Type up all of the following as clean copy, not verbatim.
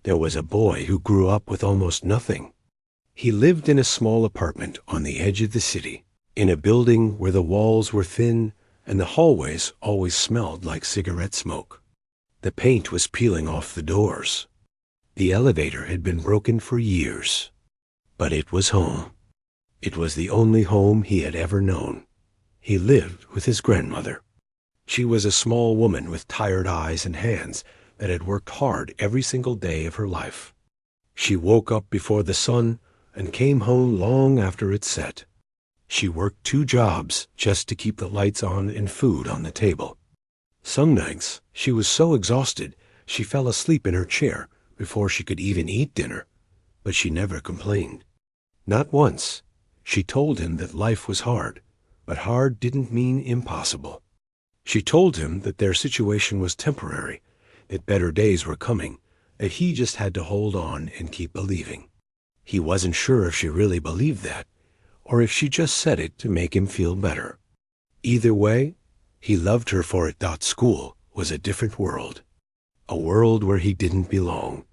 There was a boy who grew up with almost nothing. He lived in a small apartment on the edge of the city, in a building where the walls were thin and the hallways always smelled like cigarette smoke. The paint was peeling off the doors. The elevator had been broken for years. But it was home. It was the only home he had ever known. He lived with his grandmother. She was a small woman with tired eyes and hands that had worked hard every single day of her life. She woke up before the sun and came home long after it set. She worked 2 jobs just to keep the lights on and food on the table. Some nights she was so exhausted she fell asleep in her chair before she could even eat dinner, but she never complained. Not once. She told him that life was hard, but hard didn't mean impossible. She told him that their situation was temporary, that better days were coming, that he just had to hold on and keep believing. He wasn't sure if she really believed that, or if she just said it to make him feel better. Either way, he loved her for it. School was a different world, a world where he didn't belong.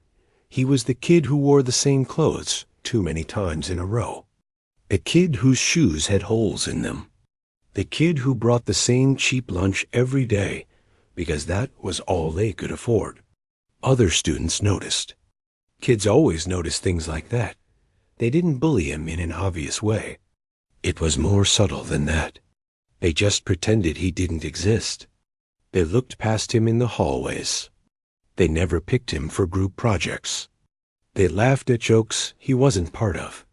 He was the kid who wore the same clothes too many times in a row, a kid whose shoes had holes in them, the kid who brought the same cheap lunch every day because that was all they could afford. Other students noticed. Kids always noticed things like that. They didn't bully him in an obvious way. It was more subtle than that. They just pretended he didn't exist. They looked past him in the hallways. They never picked him for group projects. They laughed at jokes he wasn't part of.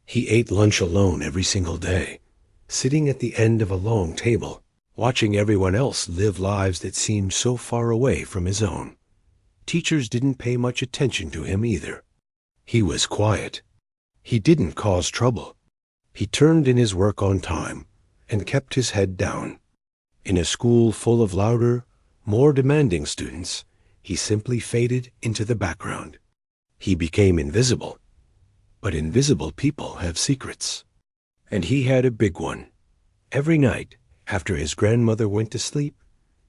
He ate lunch alone every single day, sitting at the end of a long table, watching everyone else live lives that seemed so far away from his own. Teachers didn't pay much attention to him either. He was quiet. He didn't cause trouble. He turned in his work on time and kept his head down. In a school full of louder, more demanding students, he simply faded into the background. He became invisible. But invisible people have secrets. And he had a big one. Every night, after his grandmother went to sleep,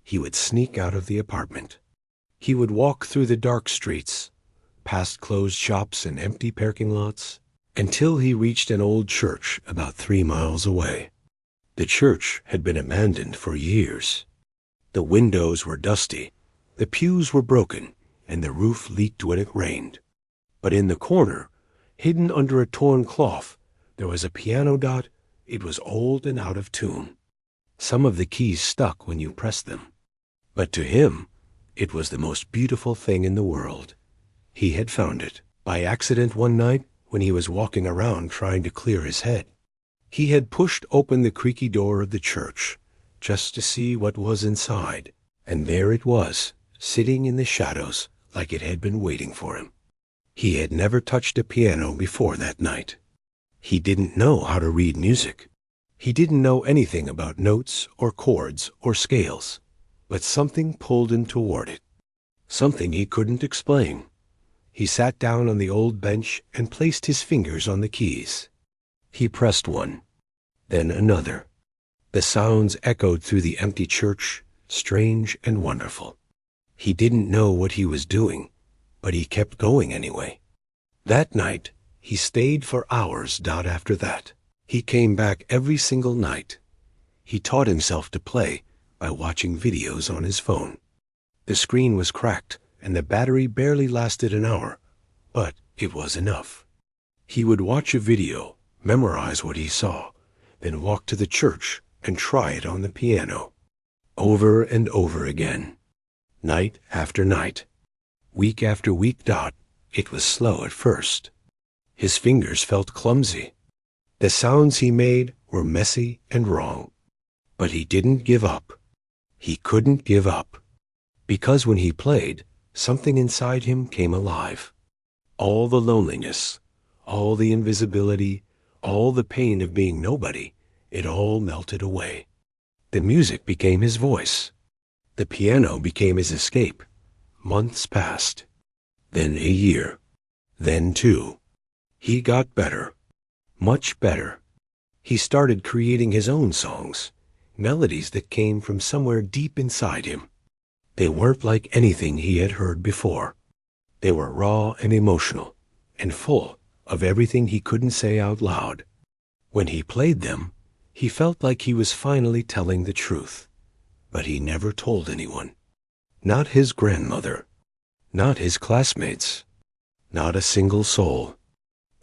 he would sneak out of the apartment. He would walk through the dark streets, past closed shops and empty parking lots, until he reached an old church about 3 miles away. The church had been abandoned for years. The windows were dusty, the pews were broken, and the roof leaked when it rained. But in the corner, hidden under a torn cloth, there was a piano. It was old and out of tune. Some of the keys stuck when you pressed them. But to him, it was the most beautiful thing in the world. He had found it by accident one night when he was walking around trying to clear his head. He had pushed open the creaky door of the church just to see what was inside, and there it was, sitting in the shadows like it had been waiting for him. He had never touched a piano before that night. He didn't know how to read music. He didn't know anything about notes or chords or scales, but something pulled him toward it, something he couldn't explain. He sat down on the old bench and placed his fingers on the keys. He pressed one, then another. The sounds echoed through the empty church, strange and wonderful. He didn't know what he was doing, but he kept going anyway. That night, he stayed for hours. After that, he came back every single night. He taught himself to play by watching videos on his phone. The screen was cracked, and the battery barely lasted an hour, but it was enough. He would watch a video, memorize what he saw, then walk to the church and try it on the piano. Over and over again. Night after night. Week after week. It was slow at first. His fingers felt clumsy. The sounds he made were messy and wrong. But he didn't give up. He couldn't give up. Because when he played, something inside him came alive. All the loneliness, all the invisibility, all the pain of being nobody, it all melted away. The music became his voice. The piano became his escape. Months passed. Then a year. Then 2. He got better. Much better. He started creating his own songs, melodies that came from somewhere deep inside him. They weren't like anything he had heard before. They were raw and emotional, and full of everything he couldn't say out loud. When he played them, he felt like he was finally telling the truth. But he never told anyone. Not his grandmother. Not his classmates. Not a single soul.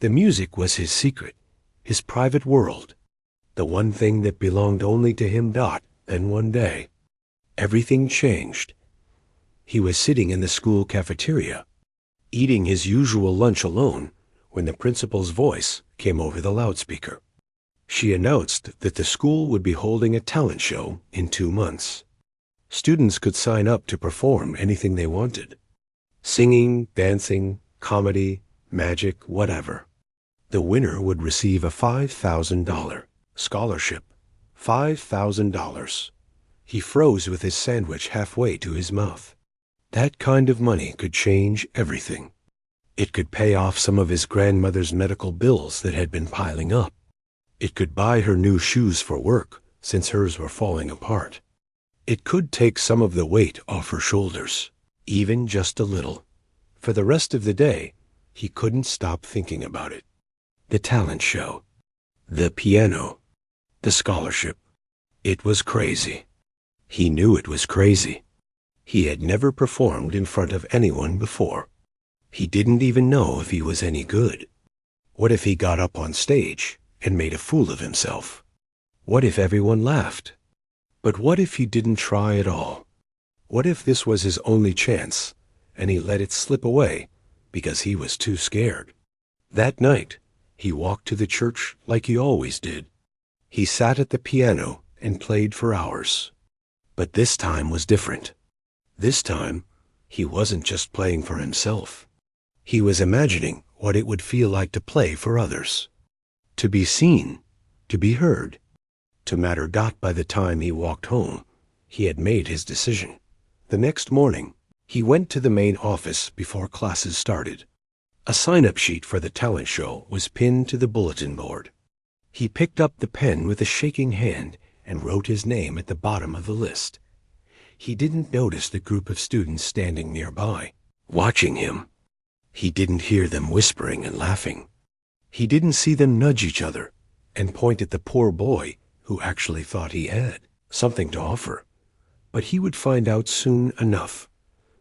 The music was his secret, his private world. The one thing that belonged only to him. Then one day, everything changed. He was sitting in the school cafeteria, eating his usual lunch alone, when the principal's voice came over the loudspeaker. She announced that the school would be holding a talent show in 2 months. Students could sign up to perform anything they wanted. Singing, dancing, comedy, magic, whatever. The winner would receive a $5,000 scholarship. $5,000. He froze with his sandwich halfway to his mouth. That kind of money could change everything. It could pay off some of his grandmother's medical bills that had been piling up. It could buy her new shoes for work, since hers were falling apart. It could take some of the weight off her shoulders, even just a little. For the rest of the day, he couldn't stop thinking about it. The talent show. The piano. The scholarship. It was crazy. He knew it was crazy. He had never performed in front of anyone before. He didn't even know if he was any good. What if he got up on stage and made a fool of himself? What if everyone laughed? But what if he didn't try at all? What if this was his only chance, and he let it slip away because he was too scared? That night, he walked to the church like he always did. He sat at the piano and played for hours. But this time was different. This time, he wasn't just playing for himself. He was imagining what it would feel like to play for others. To be seen, to be heard, to matter. By the time he walked home, he had made his decision. The next morning, he went to the main office before classes started. A sign-up sheet for the talent show was pinned to the bulletin board. He picked up the pen with a shaking hand and wrote his name at the bottom of the list. He didn't notice the group of students standing nearby, watching him. He didn't hear them whispering and laughing. He didn't see them nudge each other and point at the poor boy who actually thought he had something to offer. But he would find out soon enough,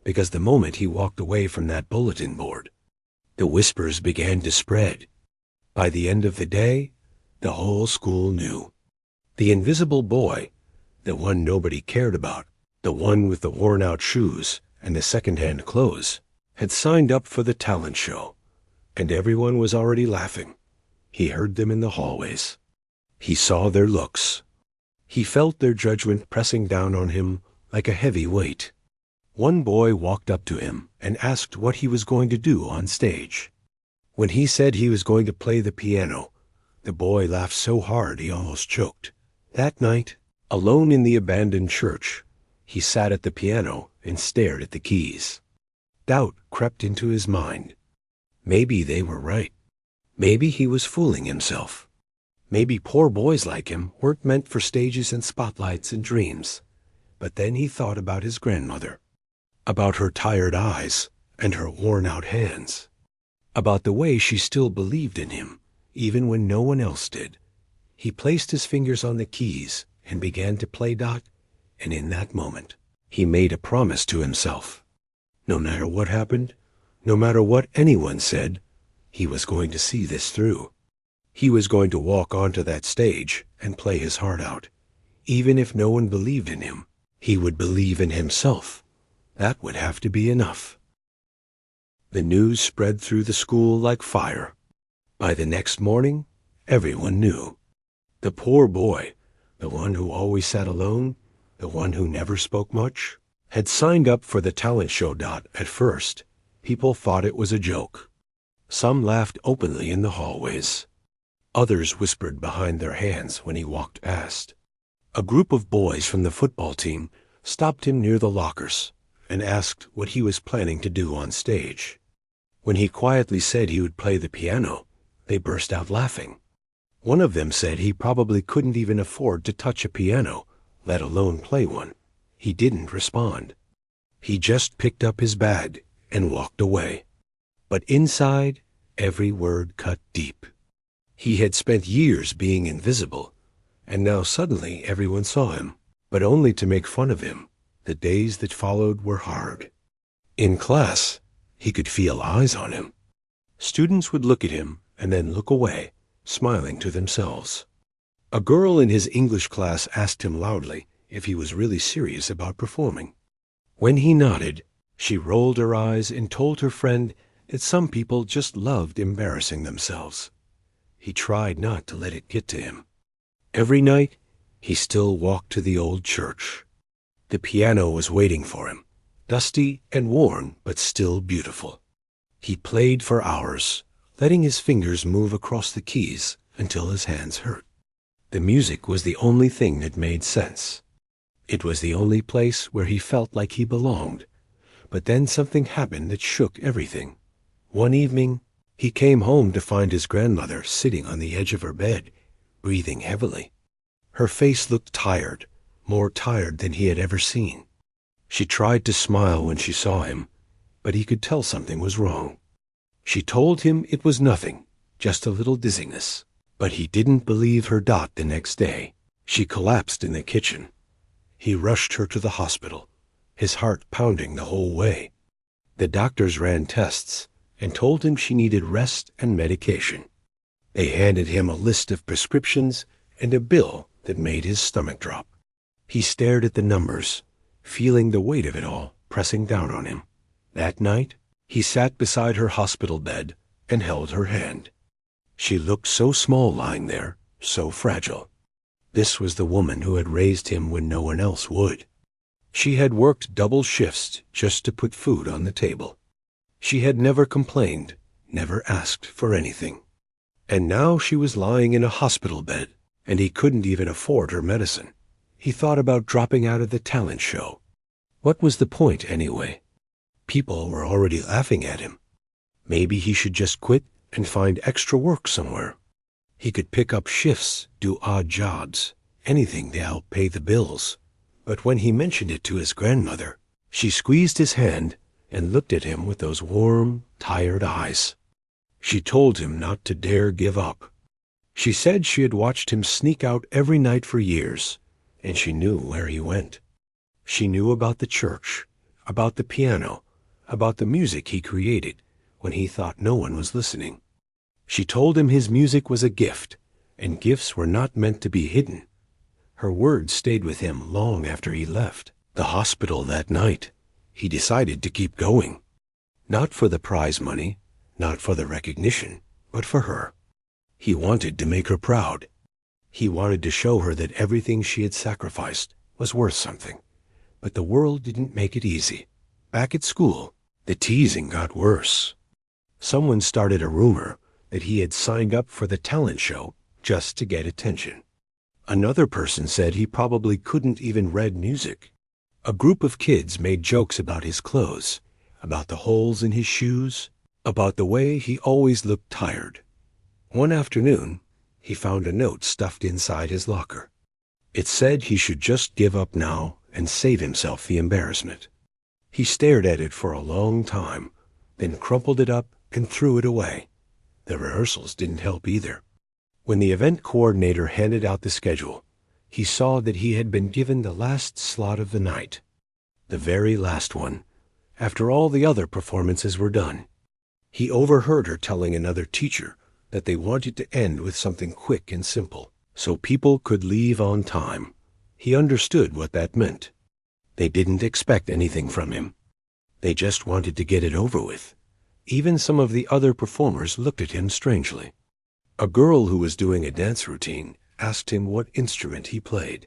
because the moment he walked away from that bulletin board, the whispers began to spread. By the end of the day, the whole school knew. The invisible boy, the one nobody cared about, the one with the worn-out shoes and the second-hand clothes, had signed up for the talent show, and everyone was already laughing. He heard them in the hallways. He saw their looks. He felt their judgment pressing down on him like a heavy weight. One boy walked up to him and asked what he was going to do on stage. When he said he was going to play the piano, the boy laughed so hard he almost choked. That night, alone in the abandoned church, he sat at the piano and stared at the keys. Doubt crept into his mind. Maybe they were right. Maybe he was fooling himself. Maybe poor boys like him weren't meant for stages and spotlights and dreams. But then he thought about his grandmother, about her tired eyes and her worn-out hands, about the way she still believed in him, even when no one else did. He placed his fingers on the keys and began to play. And in that moment, he made a promise to himself. No matter what happened, no matter what anyone said, he was going to see this through. He was going to walk onto that stage and play his heart out. Even if no one believed in him, he would believe in himself. That would have to be enough. The news spread through the school like fire. By the next morning, everyone knew. The poor boy, the one who always sat alone, the one who never spoke much, had signed up for the talent show. At first, people thought it was a joke. Some laughed openly in the hallways. Others whispered behind their hands when he walked past. A group of boys from the football team stopped him near the lockers and asked what he was planning to do on stage. When he quietly said he would play the piano, they burst out laughing. One of them said he probably couldn't even afford to touch a piano, let alone play one. He didn't respond. He just picked up his bag and walked away. But inside, every word cut deep. He had spent years being invisible, and now suddenly everyone saw him, but only to make fun of him. The days that followed were hard. In class, he could feel eyes on him. Students would look at him and then look away, smiling to themselves. A girl in his English class asked him loudly if he was really serious about performing. When he nodded, she rolled her eyes and told her friend that some people just loved embarrassing themselves. He tried not to let it get to him. Every night, he still walked to the old church. The piano was waiting for him, dusty and worn, but still beautiful. He played for hours, letting his fingers move across the keys until his hands hurt. The music was the only thing that made sense. It was the only place where he felt like he belonged. But then something happened that shook everything. One evening, he came home to find his grandmother sitting on the edge of her bed, breathing heavily. Her face looked tired, more tired than he had ever seen. She tried to smile when she saw him, but he could tell something was wrong. She told him it was nothing, just a little dizziness. But he didn't believe her dot the next day. She collapsed in the kitchen. He rushed her to the hospital, his heart pounding the whole way. The doctors ran tests and told him she needed rest and medication. They handed him a list of prescriptions and a bill that made his stomach drop. He stared at the numbers, feeling the weight of it all pressing down on him. That night, he sat beside her hospital bed and held her hand. She looked so small lying there, so fragile. This was the woman who had raised him when no one else would. She had worked double shifts just to put food on the table. She had never complained, never asked for anything. And now she was lying in a hospital bed, and he couldn't even afford her medicine. He thought about dropping out of the talent show. What was the point anyway? People were already laughing at him. Maybe he should just quit and find extra work somewhere. He could pick up shifts, do odd jobs, anything to help pay the bills. But when he mentioned it to his grandmother, she squeezed his hand and looked at him with those warm, tired eyes. She told him not to dare give up. She said she had watched him sneak out every night for years, and she knew where he went. She knew about the church, about the piano, about the music he created when he thought no one was listening. She told him his music was a gift, and gifts were not meant to be hidden. Her words stayed with him long after he left the hospital that night. He decided to keep going. Not for the prize money, not for the recognition, but for her. He wanted to make her proud. He wanted to show her that everything she had sacrificed was worth something. But the world didn't make it easy. Back at school, the teasing got worse. Someone started a rumor that he had signed up for the talent show just to get attention. Another person said he probably couldn't even read music. A group of kids made jokes about his clothes, about the holes in his shoes, about the way he always looked tired. One afternoon, he found a note stuffed inside his locker. It said he should just give up now and save himself the embarrassment. He stared at it for a long time, then crumpled it up and threw it away. The rehearsals didn't help either. When the event coordinator handed out the schedule, he saw that he had been given the last slot of the night. The very last one, after all the other performances were done. He overheard her telling another teacher that they wanted to end with something quick and simple, so people could leave on time. He understood what that meant. They didn't expect anything from him. They just wanted to get it over with. Even some of the other performers looked at him strangely. A girl who was doing a dance routine asked him what instrument he played.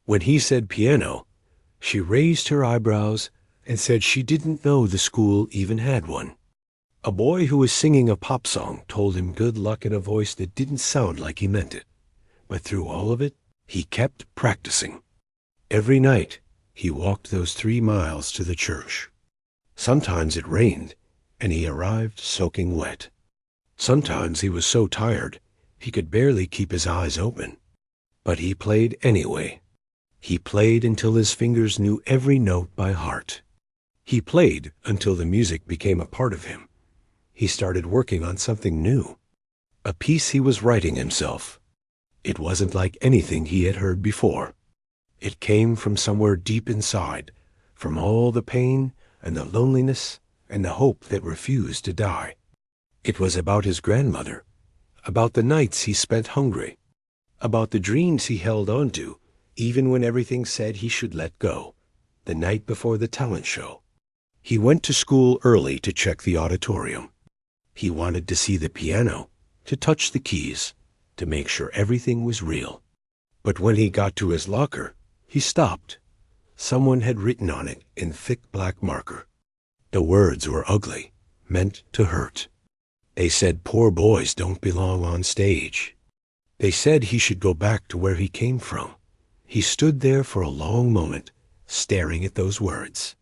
When he said piano, she raised her eyebrows and said she didn't know the school even had one. A boy who was singing a pop song told him good luck in a voice that didn't sound like he meant it. But through all of it, he kept practicing. Every night, he walked those 3 miles to the church. Sometimes it rained, and he arrived soaking wet. Sometimes he was so tired, he could barely keep his eyes open. But he played anyway. He played until his fingers knew every note by heart. He played until the music became a part of him. he started working on something new. A piece he was writing himself. It wasn't like anything he had heard before. It came from somewhere deep inside, from all the pain and the loneliness and the hope that refused to die. It was about his grandmother, about the nights he spent hungry, about the dreams he held on to, even when everything said he should let go, the night before the talent show. He went to school early to check the auditorium. He wanted to see the piano, to touch the keys, to make sure everything was real. But when he got to his locker, he stopped. Someone had written on it in thick black marker. The words were ugly, meant to hurt. They said poor boys don't belong on stage. They said he should go back to where he came from. He stood there for a long moment, staring at those words.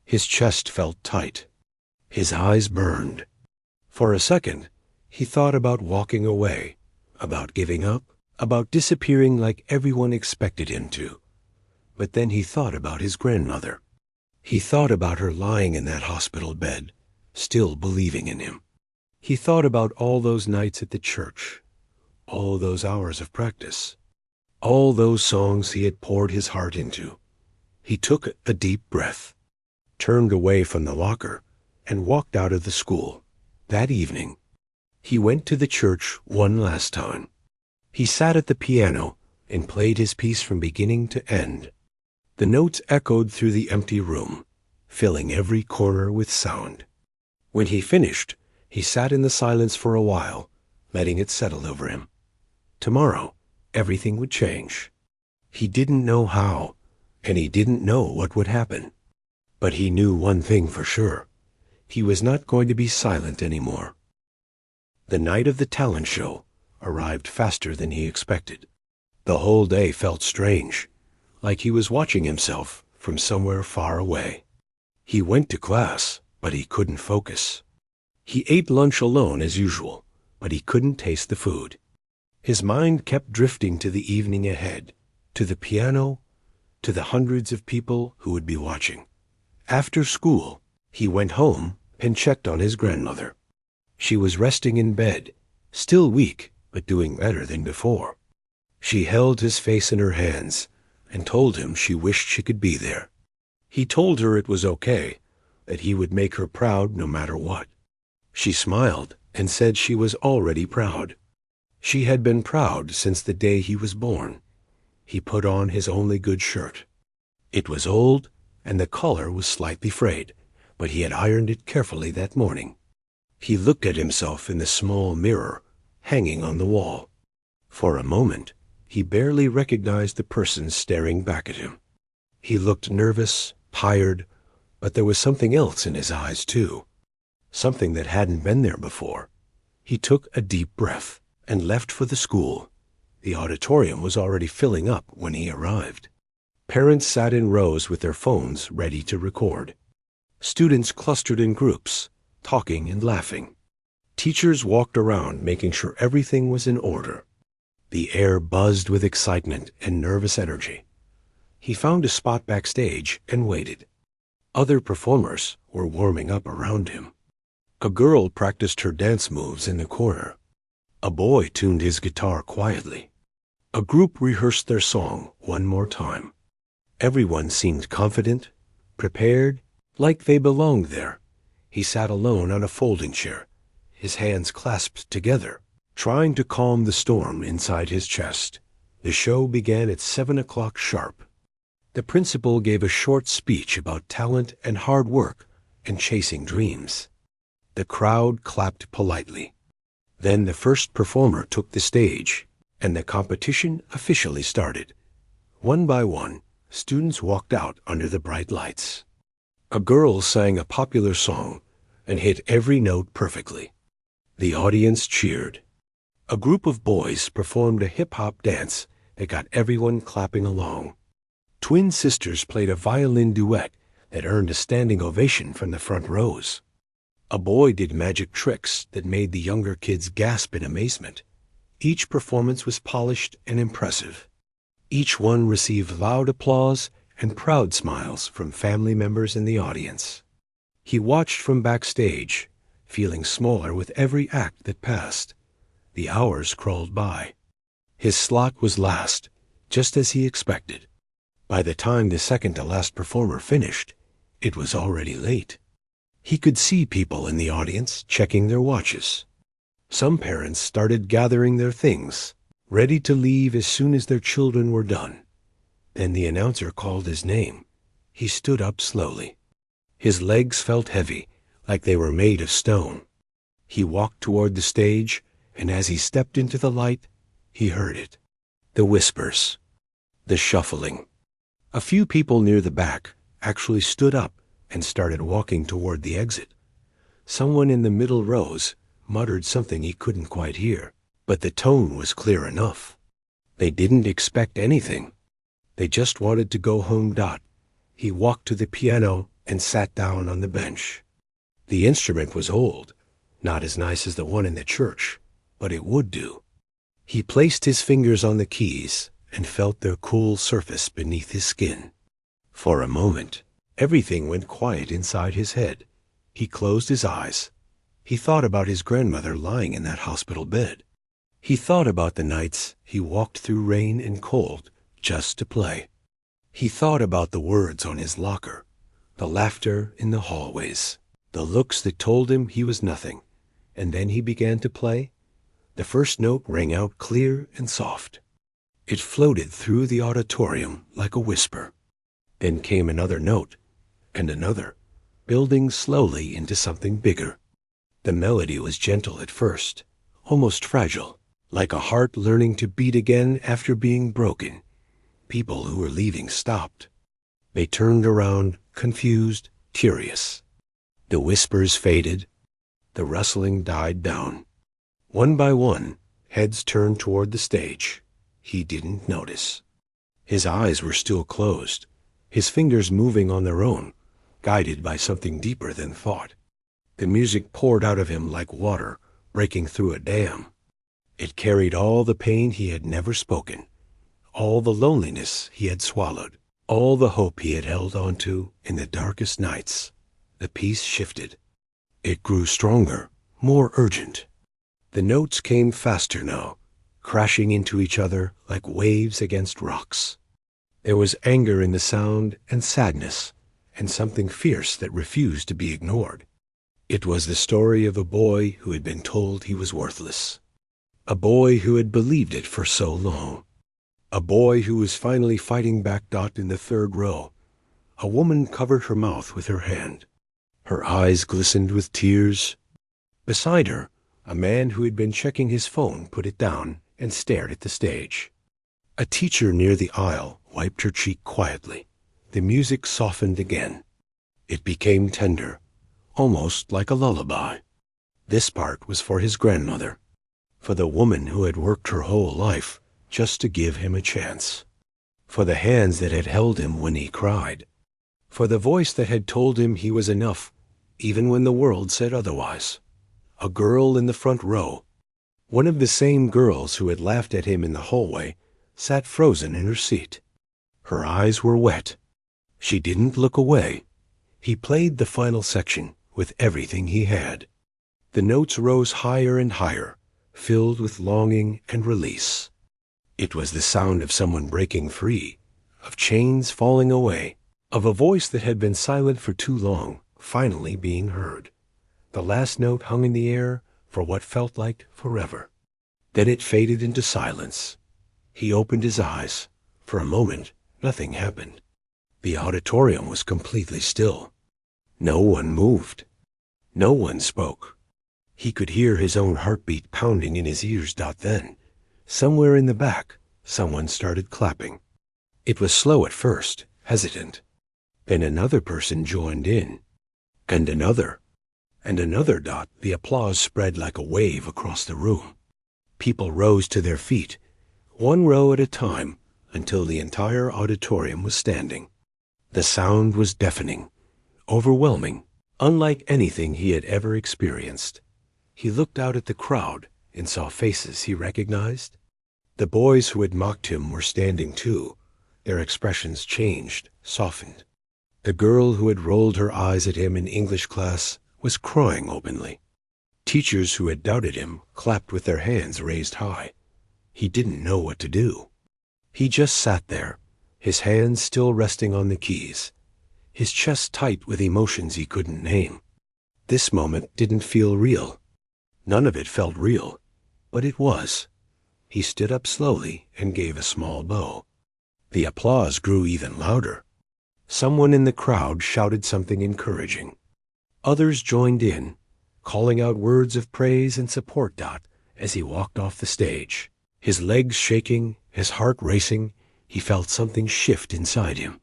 His chest felt tight. His eyes burned. For a second, he thought about walking away, about giving up, about disappearing like everyone expected him to. But then he thought about his grandmother. He thought about her lying in that hospital bed, still believing in him. He thought about all those nights at the church, all those hours of practice, all those songs he had poured his heart into. He took a deep breath, turned away from the locker, and walked out of the school. That evening, he went to the church one last time. He sat at the piano and played his piece from beginning to end. The notes echoed through the empty room, filling every corner with sound. When he finished, he sat in the silence for a while, letting it settle over him. Tomorrow, everything would change. He didn't know how, and he didn't know what would happen. But he knew one thing for sure. He was not going to be silent anymore. The night of the talent show arrived faster than he expected. The whole day felt strange, like he was watching himself from somewhere far away. He went to class, but he couldn't focus. He ate lunch alone as usual, but he couldn't taste the food. His mind kept drifting to the evening ahead, to the piano, to the hundreds of people who would be watching. After school, he went home and checked on his grandmother. She was resting in bed, still weak, but doing better than before. She held his face in her hands and told him she wished she could be there. He told her it was okay, that he would make her proud no matter what. She smiled and said she was already proud. She had been proud since the day he was born. He put on his only good shirt. It was old, and the collar was slightly frayed, but he had ironed it carefully that morning. He looked at himself in the small mirror hanging on the wall. For a moment, he barely recognized the person staring back at him. He looked nervous, tired, but there was something else in his eyes, too. Something that hadn't been there before. He took a deep breath and left for the school. The auditorium was already filling up when he arrived. Parents sat in rows with their phones ready to record. Students clustered in groups, talking and laughing. Teachers walked around making sure everything was in order. The air buzzed with excitement and nervous energy. He found a spot backstage and waited. Other performers were warming up around him. A girl practiced her dance moves in the corner. A boy tuned his guitar quietly. A group rehearsed their song one more time. Everyone seemed confident, prepared, like they belonged there. He sat alone on a folding chair, his hands clasped together, trying to calm the storm inside his chest. The show began at 7 o'clock sharp. The principal gave a short speech about talent and hard work and chasing dreams. The crowd clapped politely. Then the first performer took the stage, and the competition officially started. One by one, students walked out under the bright lights. A girl sang a popular song and hit every note perfectly. The audience cheered. A group of boys performed a hip-hop dance that got everyone clapping along. Twin sisters played a violin duet that earned a standing ovation from the front rows. A boy did magic tricks that made the younger kids gasp in amazement. Each performance was polished and impressive. Each one received loud applause and proud smiles from family members in the audience. He watched from backstage, feeling smaller with every act that passed. The hours crawled by. His slot was last, just as he expected. By the time the second-to-last performer finished, it was already late. He could see people in the audience checking their watches. Some parents started gathering their things, ready to leave as soon as their children were done. Then the announcer called his name. He stood up slowly. His legs felt heavy, like they were made of stone. He walked toward the stage, and as he stepped into the light, he heard it. The whispers. The shuffling. A few people near the back actually stood up and started walking toward the exit. Someone in the middle rows muttered something he couldn't quite hear, but the tone was clear enough. They didn't expect anything. They just wanted to go home. He walked to the piano and sat down on the bench. The instrument was old, not as nice as the one in the church, but it would do. He placed his fingers on the keys and felt their cool surface beneath his skin. For a moment, everything went quiet inside his head. He closed his eyes. He thought about his grandmother lying in that hospital bed. He thought about the nights he walked through rain and cold just to play. He thought about the words on his locker, the laughter in the hallways, the looks that told him he was nothing. And then he began to play. The first note rang out clear and soft. It floated through the auditorium like a whisper. Then came another note, and another, building slowly into something bigger. The melody was gentle at first, almost fragile, like a heart learning to beat again after being broken. People who were leaving stopped. They turned around, confused, curious. The whispers faded. The rustling died down. One by one, heads turned toward the stage. He didn't notice. His eyes were still closed, his fingers moving on their own, guided by something deeper than thought. The music poured out of him like water breaking through a dam. It carried all the pain he had never spoken, all the loneliness he had swallowed, all the hope he had held on to in the darkest nights. The piece shifted. It grew stronger, more urgent. The notes came faster now, crashing into each other like waves against rocks. There was anger in the sound and sadness, and something fierce that refused to be ignored. It was the story of a boy who had been told he was worthless. A boy who had believed it for so long. A boy who was finally fighting back. In the third row, a woman covered her mouth with her hand. Her eyes glistened with tears. Beside her, a man who had been checking his phone put it down and stared at the stage. A teacher near the aisle wiped her cheek quietly. The music softened again. It became tender, almost like a lullaby. This part was for his grandmother, for the woman who had worked her whole life just to give him a chance, for the hands that had held him when he cried, for the voice that had told him he was enough, even when the world said otherwise. A girl in the front row, one of the same girls who had laughed at him in the hallway, sat frozen in her seat. Her eyes were wet. She didn't look away. He played the final section with everything he had. The notes rose higher and higher, filled with longing and release. It was the sound of someone breaking free, of chains falling away, of a voice that had been silent for too long, finally being heard. The last note hung in the air for what felt like forever. Then it faded into silence. He opened his eyes. For a moment, nothing happened. The auditorium was completely still. No one moved. No one spoke. He could hear his own heartbeat pounding in his ears. Then, somewhere in the back, someone started clapping. It was slow at first, hesitant. Then another person joined in. And another. And another. The applause spread like a wave across the room. People rose to their feet, one row at a time, until the entire auditorium was standing. The sound was deafening, overwhelming, unlike anything he had ever experienced. He looked out at the crowd and saw faces he recognized. The boys who had mocked him were standing too. Their expressions changed, softened. The girl who had rolled her eyes at him in English class was crying openly. Teachers who had doubted him clapped with their hands raised high. He didn't know what to do. He just sat there, his hands still resting on the keys, his chest tight with emotions he couldn't name. This moment didn't feel real. None of it felt real, but it was. He stood up slowly and gave a small bow. The applause grew even louder. Someone in the crowd shouted something encouraging. Others joined in, calling out words of praise and support. As he walked off the stage, his legs shaking, his heart racing, he felt something shift inside him.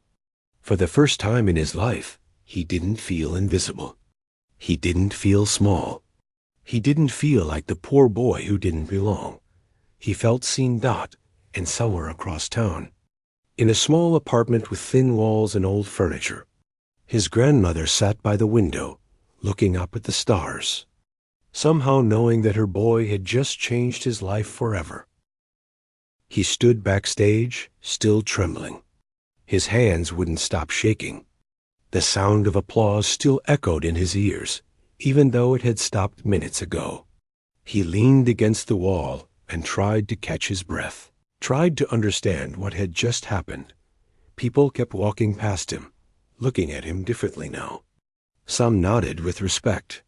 For the first time in his life, he didn't feel invisible. He didn't feel small. He didn't feel like the poor boy who didn't belong. He felt seen. And somewhere across town, in a small apartment with thin walls and old furniture, his grandmother sat by the window, looking up at the stars, somehow knowing that her boy had just changed his life forever. He stood backstage, still trembling. His hands wouldn't stop shaking. The sound of applause still echoed in his ears, even though it had stopped minutes ago. He leaned against the wall and tried to catch his breath, tried to understand what had just happened. People kept walking past him, looking at him differently now. Some nodded with respect.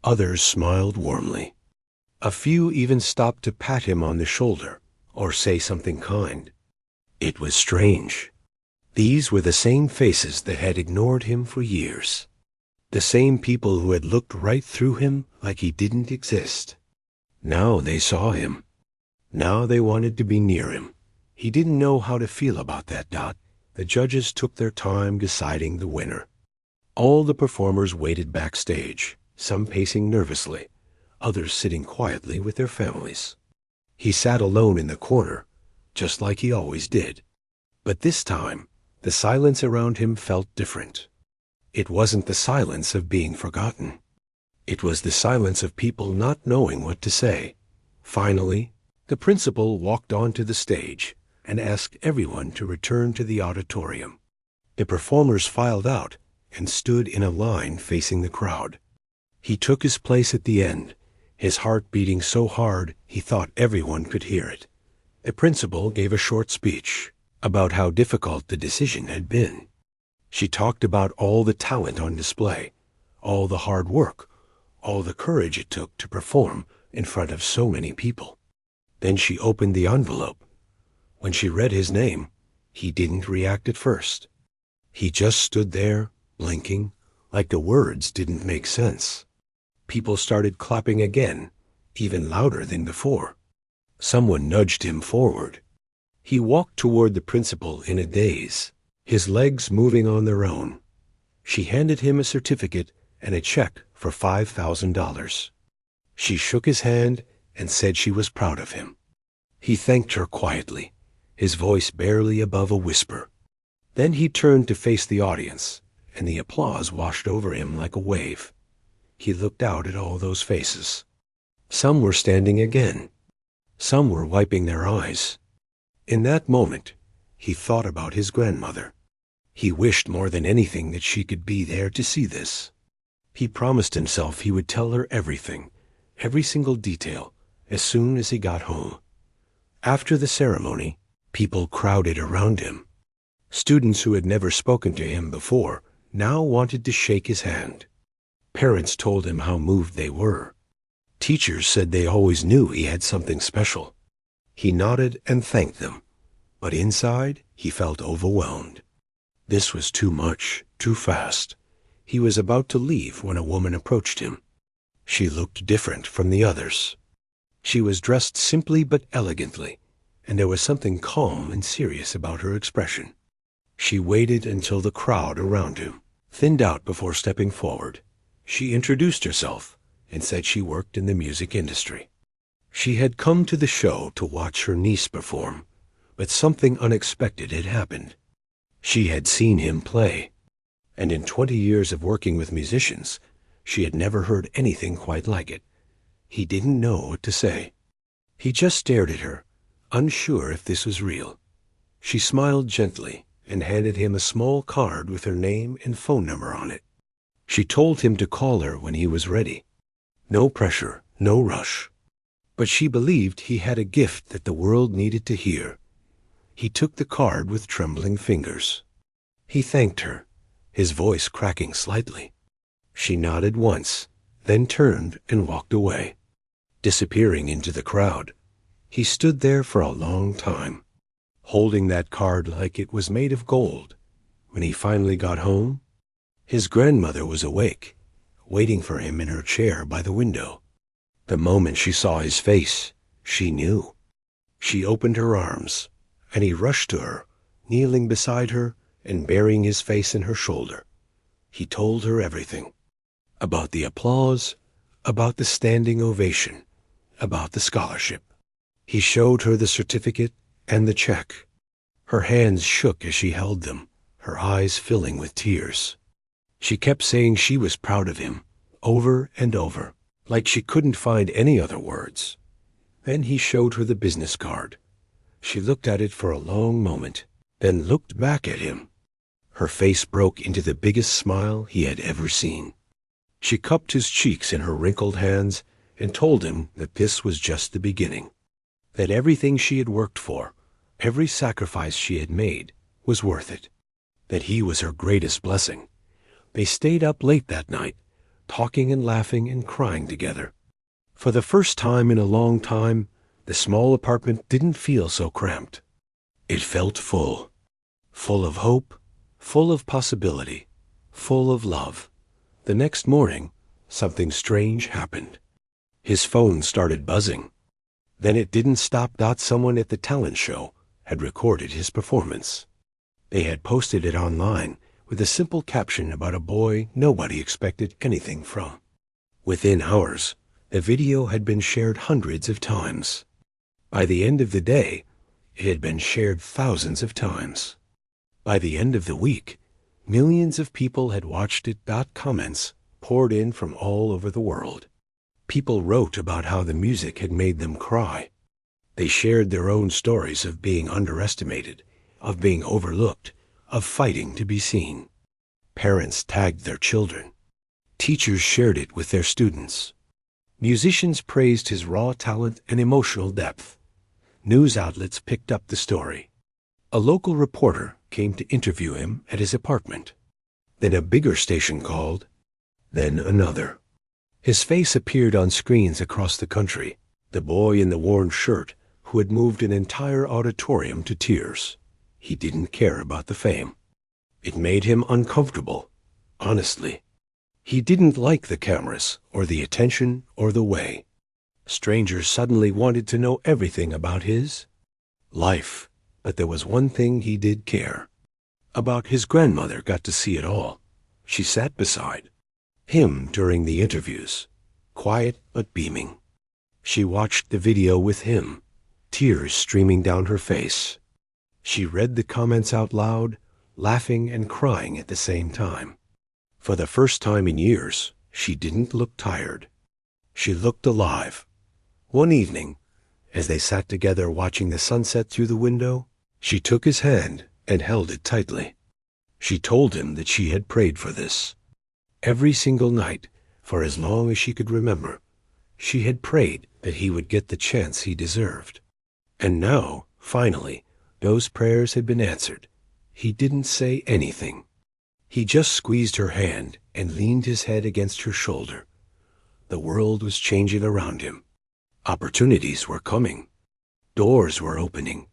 Others smiled warmly. A few even stopped to pat him on the shoulder or say something kind. It was strange. These were the same faces that had ignored him for years. The same people who had looked right through him like he didn't exist. Now they saw him. Now they wanted to be near him. He didn't know how to feel about that. The judges took their time deciding the winner. All the performers waited backstage, some pacing nervously, others sitting quietly with their families. He sat alone in the corner, just like he always did. But this time, the silence around him felt different. It wasn't the silence of being forgotten. It was the silence of people not knowing what to say. Finally, the principal walked onto the stage and asked everyone to return to the auditorium. The performers filed out and stood in a line facing the crowd. He took his place at the end, his heart beating so hard he thought everyone could hear it. The principal gave a short speech about how difficult the decision had been. She talked about all the talent on display, all the hard work, all the courage it took to perform in front of so many people. Then she opened the envelope. When she read his name, he didn't react at first. He just stood there, blinking, like the words didn't make sense. People started clapping again, even louder than before. Someone nudged him forward. He walked toward the principal in a daze, his legs moving on their own. She handed him a certificate and a check for $5,000. She shook his hand and said she was proud of him. He thanked her quietly, his voice barely above a whisper. Then he turned to face the audience, and the applause washed over him like a wave. He looked out at all those faces. Some were standing again. Some were wiping their eyes. In that moment, he thought about his grandmother. He wished more than anything that she could be there to see this. He promised himself he would tell her everything, every single detail, as soon as he got home. After the ceremony, people crowded around him. Students who had never spoken to him before now wanted to shake his hand. Parents told him how moved they were. Teachers said they always knew he had something special. He nodded and thanked them, but inside he felt overwhelmed. This was too much, too fast. He was about to leave when a woman approached him. She looked different from the others. She was dressed simply but elegantly, and there was something calm and serious about her expression. She waited until the crowd around him thinned out before stepping forward. She introduced herself and said she worked in the music industry. She had come to the show to watch her niece perform, but something unexpected had happened. She had seen him play, and in 20 years of working with musicians, she had never heard anything quite like it. He didn't know what to say. He just stared at her, unsure if this was real. She smiled gently and handed him a small card with her name and phone number on it. She told him to call her when he was ready. No pressure, no rush. But she believed he had a gift that the world needed to hear. He took the card with trembling fingers. He thanked her, his voice cracking slightly. She nodded once, then turned and walked away, disappearing into the crowd. He stood there for a long time, holding that card like it was made of gold. When he finally got home, his grandmother was awake, waiting for him in her chair by the window. The moment she saw his face, she knew. She opened her arms, and he rushed to her, kneeling beside her and burying his face in her shoulder. He told her everything. About the applause, about the standing ovation, about the scholarship. He showed her the certificate and the check. Her hands shook as she held them, her eyes filling with tears. She kept saying she was proud of him, over and over, like she couldn't find any other words. Then he showed her the business card. She looked at it for a long moment, then looked back at him. Her face broke into the biggest smile he had ever seen. She cupped his cheeks in her wrinkled hands and told him that this was just the beginning, that everything she had worked for, every sacrifice she had made, was worth it, that he was her greatest blessing. They stayed up late that night, talking and laughing and crying together. For the first time in a long time, the small apartment didn't feel so cramped. It felt full, full of hope, full of possibility, full of love. The next morning, something strange happened. His phone started buzzing. Then it didn't stop. Someone at the talent show had recorded his performance. They had posted it online with a simple caption about a boy nobody expected anything from. Within hours, the video had been shared hundreds of times. By the end of the day, it had been shared thousands of times. By the end of the week, millions of people had watched it. Comments poured in from all over the world. People wrote about how the music had made them cry. They shared their own stories of being underestimated, of being overlooked, of fighting to be seen. Parents tagged their children. Teachers shared it with their students. Musicians praised his raw talent and emotional depth. News outlets picked up the story. A local reporter came to interview him at his apartment. Then a bigger station called. Then another. His face appeared on screens across the country, the boy in the worn shirt who had moved an entire auditorium to tears. He didn't care about the fame. It made him uncomfortable, honestly. He didn't like the cameras, or the attention, or the way. Strangers suddenly wanted to know everything about his life, but there was one thing he did care about. His grandmother got to see it all. She sat beside him during the interviews, quiet but beaming. She watched the video with him, tears streaming down her face. She read the comments out loud, laughing and crying at the same time. For the first time in years, she didn't look tired. She looked alive. One evening, as they sat together watching the sunset through the window, she took his hand and held it tightly. She told him that she had prayed for this. Every single night, for as long as she could remember, she had prayed that he would get the chance he deserved. And now, finally, those prayers had been answered. He didn't say anything. He just squeezed her hand and leaned his head against her shoulder. The world was changing around him. Opportunities were coming. Doors were opening.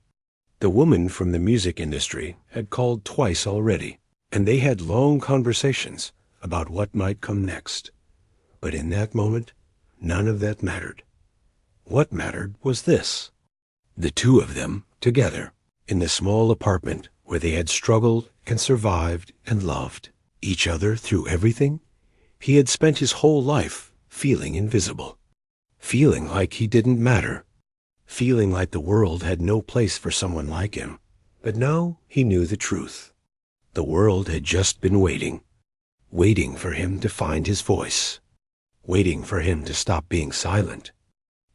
The woman from the music industry had called twice already, and they had long conversations about what might come next. But in that moment, none of that mattered. What mattered was this: the two of them together, in the small apartment where they had struggled and survived and loved each other through everything. He had spent his whole life feeling invisible, feeling like he didn't matter, feeling like the world had no place for someone like him. But now he knew the truth. The world had just been waiting for him to find his voice, waiting for him to stop being silent,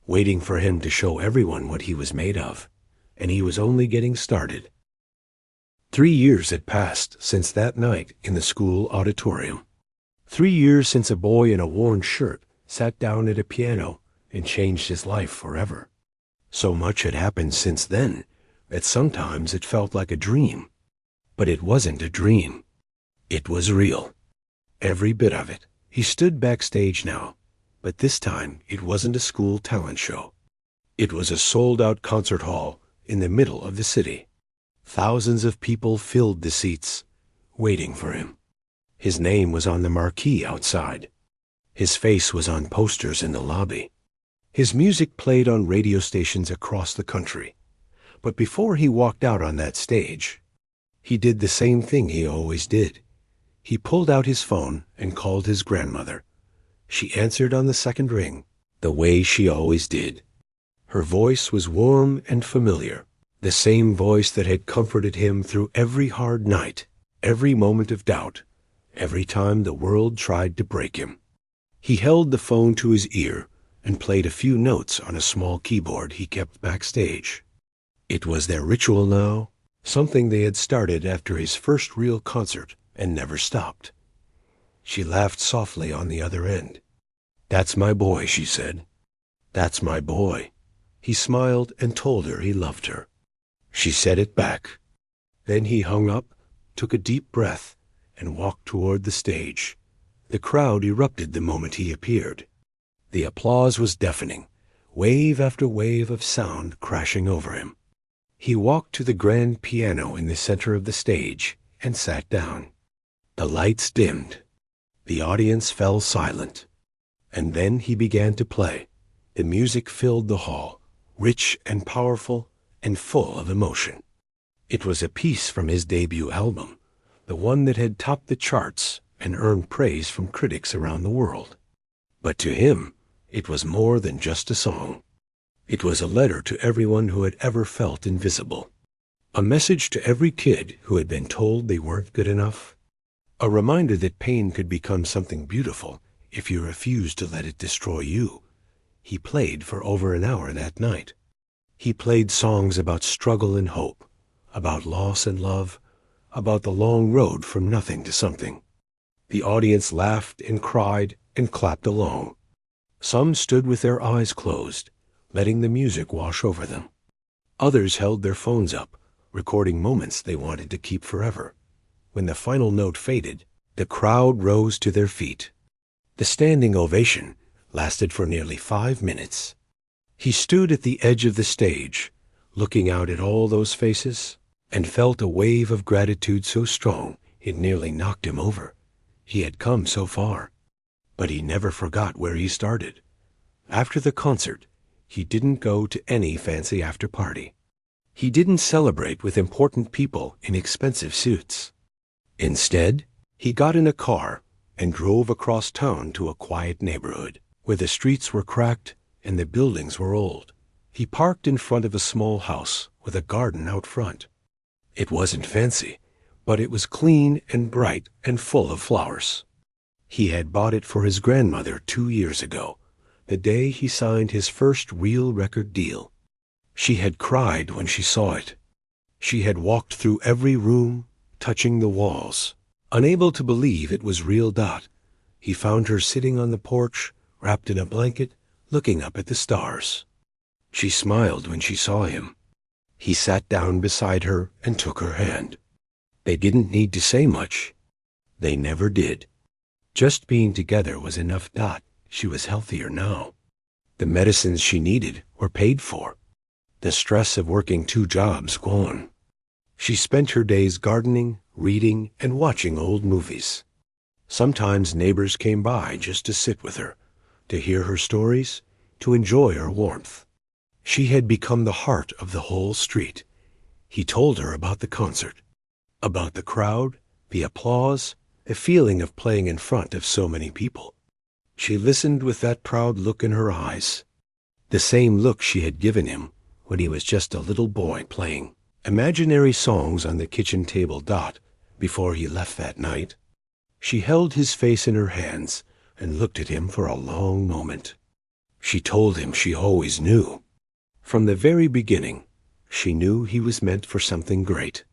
waiting for him to show everyone what he was made of, and he was only getting started. 3 years had passed since that night in the school auditorium. 3 years since a boy in a worn shirt sat down at a piano, and changed his life forever. So much had happened since then that sometimes it felt like a dream. But it wasn't a dream. It was real. Every bit of it. He stood backstage now, but this time it wasn't a school talent show. It was a sold-out concert hall in the middle of the city. Thousands of people filled the seats, waiting for him. His name was on the marquee outside. His face was on posters in the lobby. His music played on radio stations across the country. But before he walked out on that stage, he did the same thing he always did. He pulled out his phone and called his grandmother. She answered on the second ring, the way she always did. Her voice was warm and familiar, the same voice that had comforted him through every hard night, every moment of doubt, every time the world tried to break him. He held the phone to his ear and played a few notes on a small keyboard he kept backstage. It was their ritual now, something they had started after his first real concert and never stopped. She laughed softly on the other end. "That's my boy," she said. "That's my boy." He smiled and told her he loved her. She said it back. Then he hung up, took a deep breath, and walked toward the stage. The crowd erupted the moment he appeared. The applause was deafening, wave after wave of sound crashing over him. He walked to the grand piano in the center of the stage and sat down. The lights dimmed. The audience fell silent. And then he began to play. The music filled the hall, rich and powerful and full of emotion. It was a piece from his debut album, the one that had topped the charts and earned praise from critics around the world. But to him, it was more than just a song. It was a letter to everyone who had ever felt invisible. A message to every kid who had been told they weren't good enough. A reminder that pain could become something beautiful if you refused to let it destroy you. He played for over an hour that night. He played songs about struggle and hope, about loss and love, about the long road from nothing to something. The audience laughed and cried and clapped along. Some stood with their eyes closed, letting the music wash over them. Others held their phones up, recording moments they wanted to keep forever. When the final note faded, the crowd rose to their feet. The standing ovation lasted for nearly 5 minutes. He stood at the edge of the stage, looking out at all those faces, and felt a wave of gratitude so strong it nearly knocked him over. He had come so far, but he never forgot where he started. After the concert, he didn't go to any fancy after-party. He didn't celebrate with important people in expensive suits. Instead, he got in a car and drove across town to a quiet neighborhood where the streets were cracked and the buildings were old. He parked in front of a small house with a garden out front. It wasn't fancy, but it was clean and bright and full of flowers. He had bought it for his grandmother 2 years ago, the day he signed his first real record deal. She had cried when she saw it. She had walked through every room, touching the walls, unable to believe it was real. He found her sitting on the porch, wrapped in a blanket, looking up at the stars. She smiled when she saw him. He sat down beside her and took her hand. They didn't need to say much. They never did. Just being together was enough. She was healthier now. The medicines she needed were paid for. The stress of working 2 jobs gone. She spent her days gardening, reading, and watching old movies. Sometimes neighbors came by just to sit with her, to hear her stories, to enjoy her warmth. She had become the heart of the whole street. He told her about the concert, about the crowd, the applause, the feeling of playing in front of so many people. She listened with that proud look in her eyes, the same look she had given him when he was just a little boy playing imaginary songs on the kitchen table. Before he left that night, she held his face in her hands and looked at him for a long moment. She told him she always knew. From the very beginning, she knew he was meant for something great.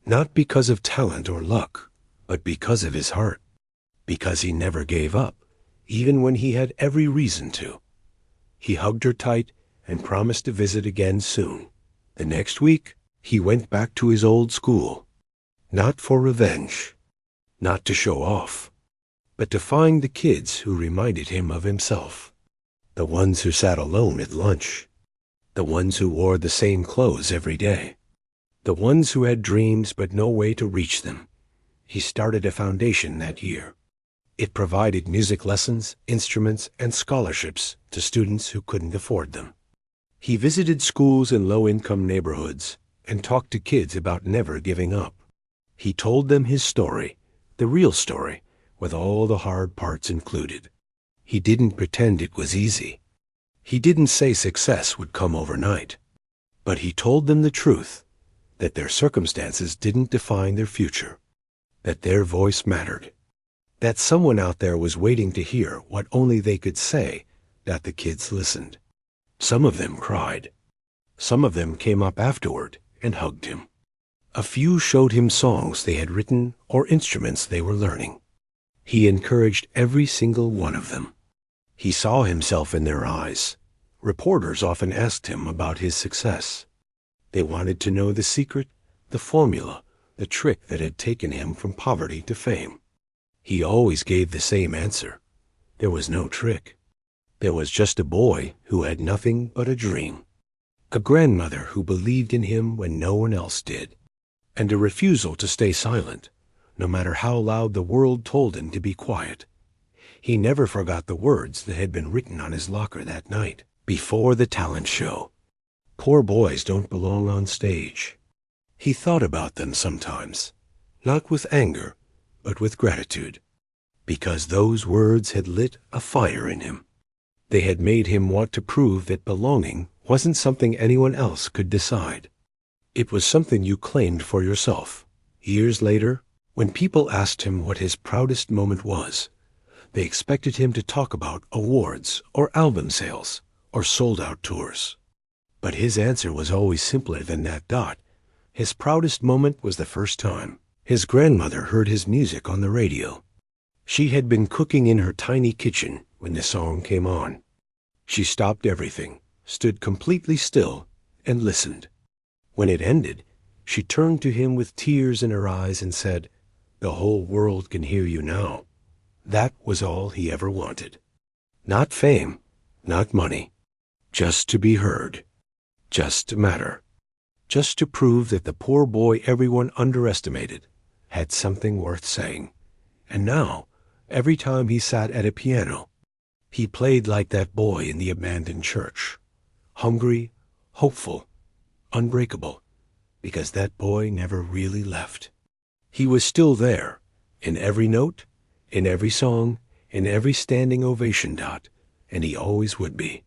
Not because of talent or luck, but because of his heart. Because he never gave up, even when he had every reason to. He hugged her tight and promised to visit again soon. The next week, he went back to his old school, not for revenge, not to show off, but to find the kids who reminded him of himself. The ones who sat alone at lunch, the ones who wore the same clothes every day, the ones who had dreams but no way to reach them. He started a foundation that year. It provided music lessons, instruments, and scholarships to students who couldn't afford them. He visited schools in low-income neighborhoods and talked to kids about never giving up. He told them his story, the real story, with all the hard parts included. He didn't pretend it was easy. He didn't say success would come overnight. But he told them the truth, that their circumstances didn't define their future, that their voice mattered, that someone out there was waiting to hear what only they could say, that the kids listened. Some of them cried. Some of them came up afterward and hugged him. A few showed him songs they had written or instruments they were learning. He encouraged every single one of them. He saw himself in their eyes. Reporters often asked him about his success. They wanted to know the secret, the formula, the trick that had taken him from poverty to fame. He always gave the same answer. There was no trick. There was just a boy who had nothing but a dream, a grandmother who believed in him when no one else did, and a refusal to stay silent, no matter how loud the world told him to be quiet. He never forgot the words that had been written on his locker that night, before the talent show. Poor boys don't belong on stage. He thought about them sometimes, not with anger, but with gratitude, because those words had lit a fire in him. They had made him want to prove that belonging wasn't something anyone else could decide. It was something you claimed for yourself. Years later, when people asked him what his proudest moment was, they expected him to talk about awards or album sales or sold-out tours. But his answer was always simpler than that. His proudest moment was the first time his grandmother heard his music on the radio. She had been cooking in her tiny kitchen when the song came on. She stopped everything, stood completely still, and listened. When it ended, she turned to him with tears in her eyes and said, "The whole world can hear you now." That was all he ever wanted. Not fame, not money, just to be heard, just to matter, just to prove that the poor boy everyone underestimated had something worth saying. And now, every time he sat at a piano, he played like that boy in the abandoned church, hungry, hopeful, unbreakable, because that boy never really left. He was still there, in every note, in every song, in every standing ovation. And he always would be.